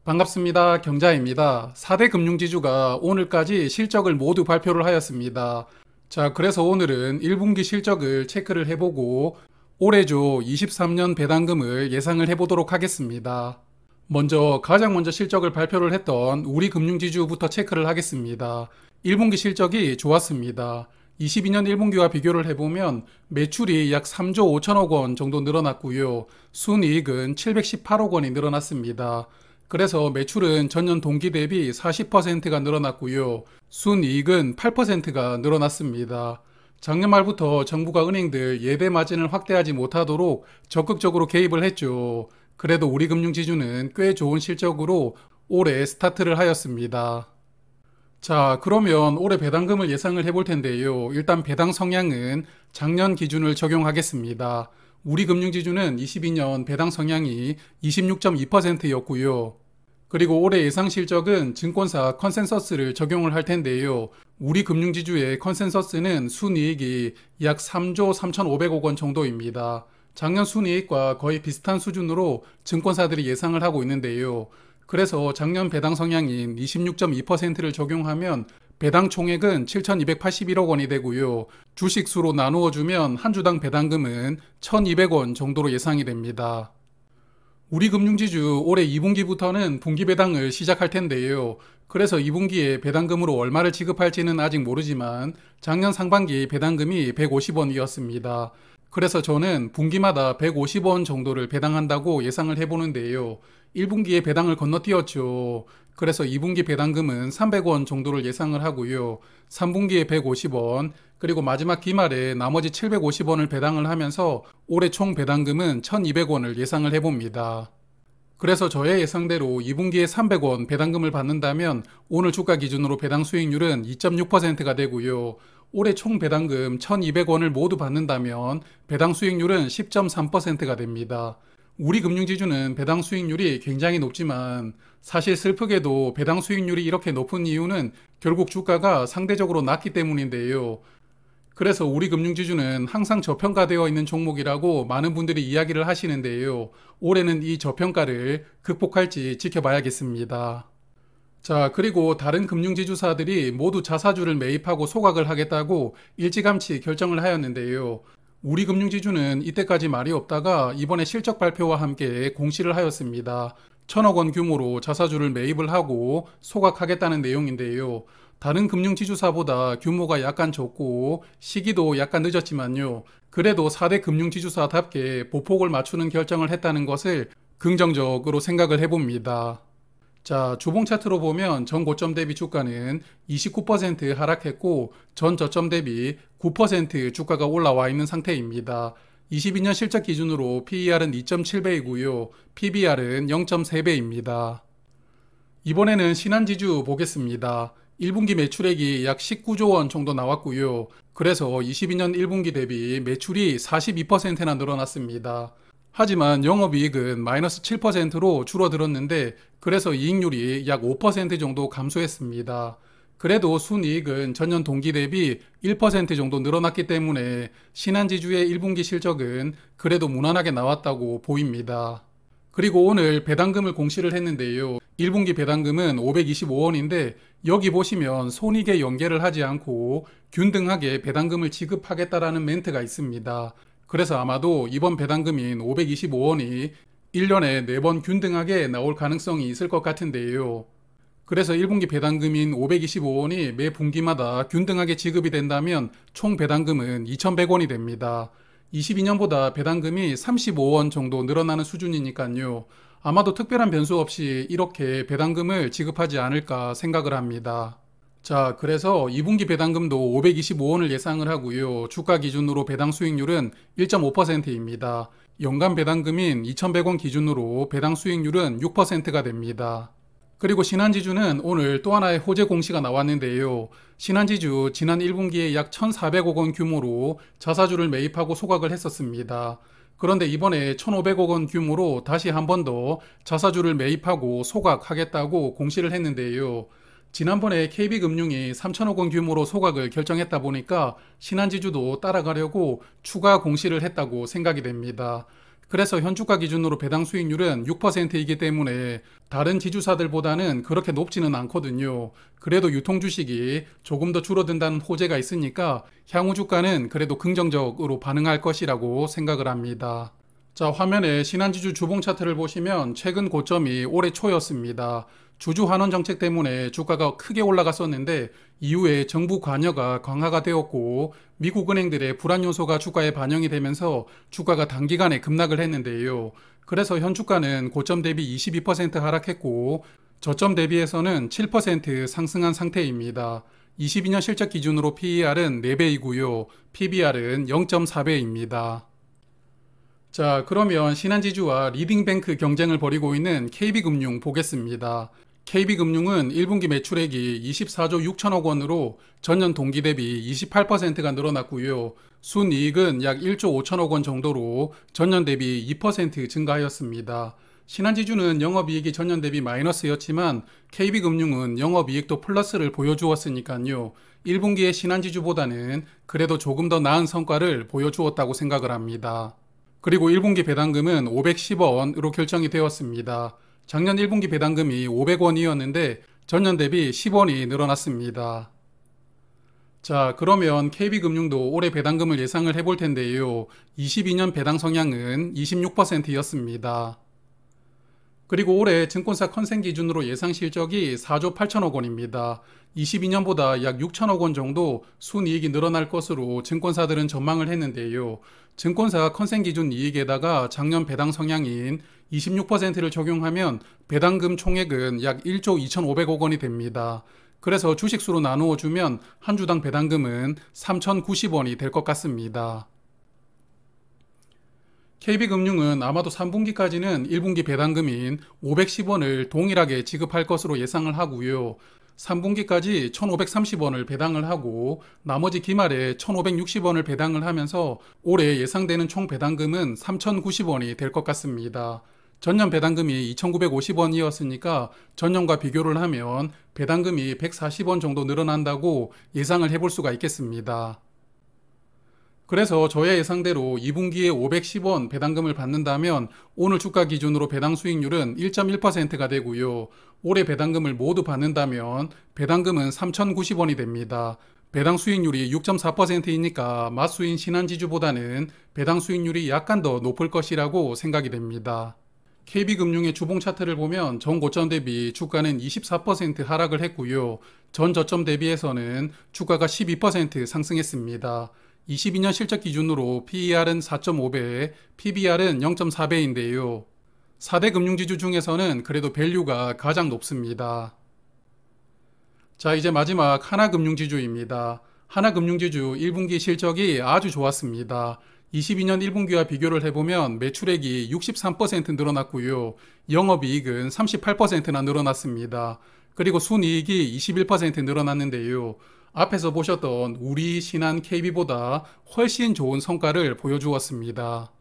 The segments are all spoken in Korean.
반갑습니다. 경자입니다. 4대 금융지주가 오늘까지 실적을 모두 발표를 하였습니다. 자, 그래서 오늘은 1분기 실적을 체크를 해보고 올해조 23년 배당금을 예상을 해보도록 하겠습니다. 가장 먼저 실적을 발표를 했던 우리 금융지주부터 체크를 하겠습니다. 1분기 실적이 좋았습니다. 22년 1분기와 비교를 해보면 매출이 약 3조 5천억 원 정도 늘어났고요. 순이익은 718억 원이 늘어났습니다. 그래서 매출은 전년 동기 대비 40%가 늘어났고요. 순이익은 8%가 늘어났습니다. 작년 말부터 정부가 은행들 예대 마진을 확대하지 못하도록 적극적으로 개입을 했죠. 그래도 우리 금융지주는 꽤 좋은 실적으로 올해 스타트를 하였습니다. 자, 그러면 올해 배당금을 예상을 해볼 텐데요. 일단 배당 성향은 작년 기준을 적용하겠습니다. 우리 금융지주는 22년 배당 성향이 26.2%였고요. 그리고 올해 예상 실적은 증권사 컨센서스를 적용을 할 텐데요. 우리 금융지주의 컨센서스는 순이익이 약 3조 3,500억 원 정도입니다. 작년 순이익과 거의 비슷한 수준으로 증권사들이 예상을 하고 있는데요. 그래서 작년 배당 성향인 26.2%를 적용하면 배당 총액은 7,281억 원이 되고요. 주식수로 나누어 주면 한 주당 배당금은 1,200원 정도로 예상이 됩니다. 우리 금융지주 올해 2분기부터는 분기 배당을 시작할 텐데요. 그래서 2분기에 배당금으로 얼마를 지급할지는 아직 모르지만 작년 상반기 배당금이 150원이었습니다. 그래서 저는 분기마다 150원 정도를 배당한다고 예상을 해보는데요. 1분기에 배당을 건너뛰었죠. 그래서 2분기 배당금은 300원 정도를 예상을 하고요. 3분기에 150원, 그리고 마지막 기말에 나머지 750원을 배당을 하면서 올해 총 배당금은 1200원을 예상을 해봅니다. 그래서 저의 예상대로 2분기에 300원 배당금을 받는다면 오늘 주가 기준으로 배당 수익률은 2.6%가 되고요. 올해 총 배당금 1200원을 모두 받는다면 배당 수익률은 10.3%가 됩니다. 우리 금융지주는 배당 수익률이 굉장히 높지만 사실 슬프게도 배당 수익률이 이렇게 높은 이유는 결국 주가가 상대적으로 낮기 때문인데요. 그래서 우리 금융지주는 항상 저평가되어 있는 종목이라고 많은 분들이 이야기를 하시는데요. 올해는 이 저평가를 극복할지 지켜봐야겠습니다. 자, 그리고 다른 금융지주사들이 모두 자사주를 매입하고 소각을 하겠다고 일찌감치 결정을 하였는데요. 우리 금융지주는 이때까지 말이 없다가 이번에 실적 발표와 함께 공시를 하였습니다. 1,000억 원 규모로 자사주를 매입을 하고 소각하겠다는 내용인데요. 다른 금융지주사보다 규모가 약간 적고 시기도 약간 늦었지만요. 그래도 4대 금융지주사답게 보폭을 맞추는 결정을 했다는 것을 긍정적으로 생각을 해봅니다. 자, 주봉 차트로 보면 전 고점 대비 주가는 29% 하락했고 전 저점 대비 9% 주가가 올라와 있는 상태입니다. 22년 실적 기준으로 PER은 2.7배이고요. PBR은 0.3배입니다. 이번에는 신한지주 보겠습니다. 1분기 매출액이 약 19조 원 정도 나왔고요. 그래서 22년 1분기 대비 매출이 42%나 늘어났습니다. 하지만 영업이익은 마이너스 7%로 줄어들었는데 그래서 이익률이 약 5% 정도 감소했습니다. 그래도 순이익은 전년 동기 대비 1% 정도 늘어났기 때문에 신한지주의 1분기 실적은 그래도 무난하게 나왔다고 보입니다. 그리고 오늘 배당금을 공시를 했는데요. 1분기 배당금은 525원인데 여기 보시면 손익에 연계를 하지 않고 균등하게 배당금을 지급하겠다라는 멘트가 있습니다. 그래서 아마도 이번 배당금인 525원이 1년에 4번 균등하게 나올 가능성이 있을 것 같은데요. 그래서 1분기 배당금인 525원이 매 분기마다 균등하게 지급이 된다면 총 배당금은 2100원이 됩니다. 22년보다 배당금이 35원 정도 늘어나는 수준이니까요. 아마도 특별한 변수 없이 이렇게 배당금을 지급하지 않을까 생각을 합니다. 자, 그래서 2분기 배당금도 525원을 예상을 하고요. 주가 기준으로 배당 수익률은 1.5%입니다. 연간 배당금인 2,100원 기준으로 배당 수익률은 6%가 됩니다. 그리고 신한지주는 오늘 또 하나의 호재 공시가 나왔는데요. 신한지주 지난 1분기에 약 1,400억 원 규모로 자사주를 매입하고 소각을 했었습니다. 그런데 이번에 1,500억 원 규모로 다시 한 번 더 자사주를 매입하고 소각하겠다고 공시를 했는데요. 지난번에 KB금융이 3,000억 원 규모로 소각을 결정했다 보니까 신한지주도 따라가려고 추가 공시를 했다고 생각이 됩니다. 그래서 현주가 기준으로 배당 수익률은 6%이기 때문에 다른 지주사들보다는 그렇게 높지는 않거든요. 그래도 유통 주식이 조금 더 줄어든다는 호재가 있으니까 향후 주가는 그래도 긍정적으로 반응할 것이라고 생각을 합니다. 자, 화면에 신한지주 주봉 차트를 보시면 최근 고점이 올해 초였습니다. 주주 환원 정책 때문에 주가가 크게 올라갔었는데 이후에 정부 관여가 강화가 되었고 미국 은행들의 불안 요소가 주가에 반영이 되면서 주가가 단기간에 급락을 했는데요. 그래서 현 주가는 고점 대비 22% 하락했고 저점 대비해서는 7% 상승한 상태입니다. 22년 실적 기준으로 PER은 4배이고요. PBR은 0.4배입니다. 자, 그러면 신한지주와 리딩뱅크 경쟁을 벌이고 있는 KB금융 보겠습니다. KB금융은 1분기 매출액이 24조 6천억 원으로 전년 동기 대비 28%가 늘어났고요. 순이익은 약 1조 5천억 원 정도로 전년 대비 2% 증가하였습니다. 신한지주는 영업이익이 전년 대비 마이너스였지만 KB금융은 영업이익도 플러스를 보여주었으니까요. 1분기의 신한지주보다는 그래도 조금 더 나은 성과를 보여주었다고 생각을 합니다. 그리고 1분기 배당금은 510원으로 결정이 되었습니다. 작년 1분기 배당금이 500원이었는데 전년 대비 10원이 늘어났습니다. 자, 그러면 KB금융도 올해 배당금을 예상을 해볼 텐데요. 22년 배당 성향은 26%였습니다. 그리고 올해 증권사 컨센 기준으로 예상 실적이 4조 8천억 원입니다. 22년보다 약 6천억 원 정도 순이익이 늘어날 것으로 증권사들은 전망을 했는데요. 증권사 컨센 기준 이익에다가 작년 배당 성향인 26%를 적용하면 배당금 총액은 약 1조 2,500억 원이 됩니다. 그래서 주식수로 나누어 주면 한 주당 배당금은 3,090원이 될 것 같습니다. KB금융은 아마도 3분기까지는 1분기 배당금인 510원을 동일하게 지급할 것으로 예상을 하고요. 3분기까지 1,530원을 배당을 하고 나머지 기말에 1,560원을 배당을 하면서 올해 예상되는 총 배당금은 3,090원이 될 것 같습니다. 전년 배당금이 2,950원이었으니까 전년과 비교를 하면 배당금이 140원 정도 늘어난다고 예상을 해볼 수가 있겠습니다. 그래서 저의 예상대로 2분기에 510원 배당금을 받는다면 오늘 주가 기준으로 배당 수익률은 1.1%가 되고요. 올해 배당금을 모두 받는다면 배당금은 3,090원이 됩니다. 배당 수익률이 6.4%이니까 맞수인 신한지주보다는 배당 수익률이 약간 더 높을 것이라고 생각이 됩니다. KB금융의 주봉 차트를 보면 전 고점 대비 주가는 24% 하락을 했고요. 전 저점 대비해서는 주가가 12% 상승했습니다. 22년 실적 기준으로 PER은 4.5배, PBR은 0.4배인데요. 4대 금융지주 중에서는 그래도 밸류가 가장 높습니다. 자, 이제 마지막 하나금융지주입니다. 하나금융지주 1분기 실적이 아주 좋았습니다. 22년 1분기와 비교를 해보면 매출액이 63% 늘어났고요. 영업이익은 38%나 늘어났습니다. 그리고 순이익이 21% 늘어났는데요. 앞에서 보셨던 우리 신한 KB보다 훨씬 좋은 성과를 보여주었습니다.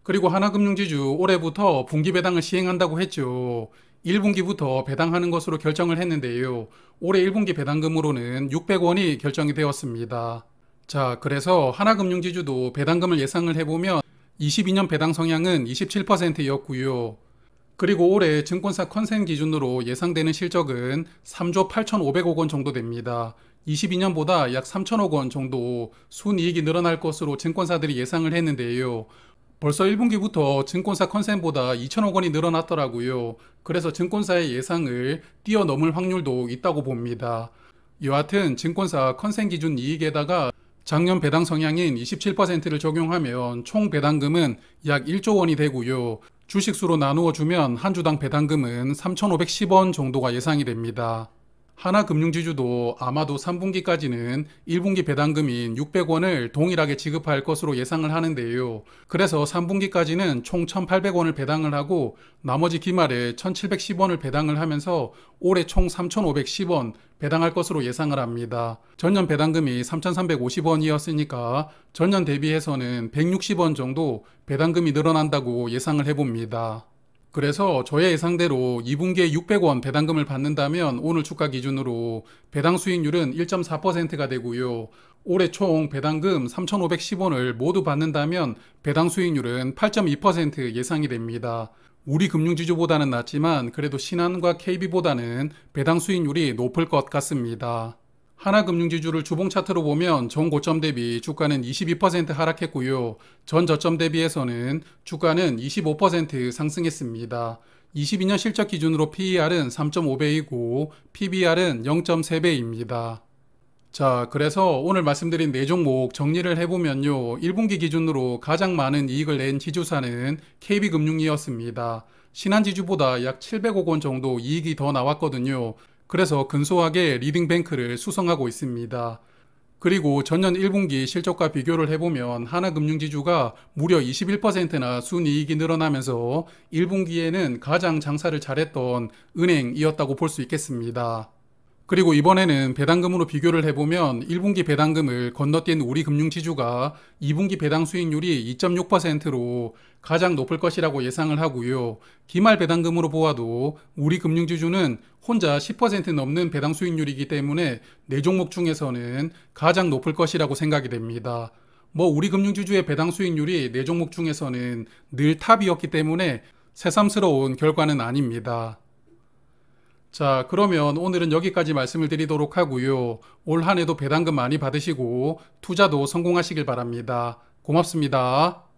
그리고 하나금융지주 올해부터 분기 배당을 시행한다고 했죠. 1분기부터 배당하는 것으로 결정을 했는데요. 올해 1분기 배당금으로는 600원이 결정이 되었습니다. 자, 그래서 하나금융지주도 배당금을 예상을 해보면 22년 배당 성향은 27%였고요. 그리고 올해 증권사 컨센 기준으로 예상되는 실적은 3조 8,500억 원 정도 됩니다. 22년보다 약 3천억 원 정도 순이익이 늘어날 것으로 증권사들이 예상을 했는데요. 벌써 1분기부터 증권사 컨센보다 2천억 원이 늘어났더라고요. 그래서 증권사의 예상을 뛰어넘을 확률도 있다고 봅니다. 여하튼 증권사 컨센 기준 이익에다가 작년 배당 성향인 27%를 적용하면 총 배당금은 약 1조 원이 되고요. 주식수로 나누어 주면 한 주당 배당금은 3,510원 정도가 예상이 됩니다. 하나금융지주도 아마도 3분기까지는 1분기 배당금인 600원을 동일하게 지급할 것으로 예상을 하는데요. 그래서 3분기까지는 총 1,800원을 배당을 하고 나머지 기말에 1,710원을 배당을 하면서 올해 총 3,510원 배당할 것으로 예상을 합니다. 전년 배당금이 3,350원이었으니까 전년 대비해서는 160원 정도 배당금이 늘어난다고 예상을 해봅니다. 그래서 저의 예상대로 2분기에 600원 배당금을 받는다면 오늘 주가 기준으로 배당 수익률은 1.4%가 되고요. 올해 총 배당금 3,510원을 모두 받는다면 배당 수익률은 8.2% 예상이 됩니다. 우리 금융지주보다는 낮지만 그래도 신한과 KB보다는 배당 수익률이 높을 것 같습니다. 하나금융지주를 주봉 차트로 보면 전 고점 대비 주가는 22% 하락했고요. 전 저점 대비해서는 주가는 25% 상승했습니다. 22년 실적 기준으로 PER은 3.5배이고 PBR은 0.3배입니다. 자, 그래서 오늘 말씀드린 네 종목 정리를 해보면요. 1분기 기준으로 가장 많은 이익을 낸 지주사는 KB금융이었습니다. 신한지주보다 약 700억 원 정도 이익이 더 나왔거든요. 그래서 근소하게 리딩뱅크를 수성하고 있습니다. 그리고 전년 1분기 실적과 비교를 해보면 하나금융지주가 무려 21%나 순이익이 늘어나면서 1분기에는 가장 장사를 잘했던 은행이었다고 볼 수 있겠습니다. 그리고 이번에는 배당금으로 비교를 해보면 1분기 배당금을 건너뛴 우리 금융지주가 2분기 배당 수익률이 2.6%로 가장 높을 것이라고 예상을 하고요. 기말 배당금으로 보아도 우리 금융지주는 혼자 10% 넘는 배당 수익률이기 때문에 네 종목 중에서는 가장 높을 것이라고 생각이 됩니다. 우리 금융지주의 배당 수익률이 네 종목 중에서는 늘 탑이었기 때문에 새삼스러운 결과는 아닙니다. 자, 그러면 오늘은 여기까지 말씀을 드리도록 하고요. 올 한 해도 배당금 많이 받으시고 투자도 성공하시길 바랍니다. 고맙습니다.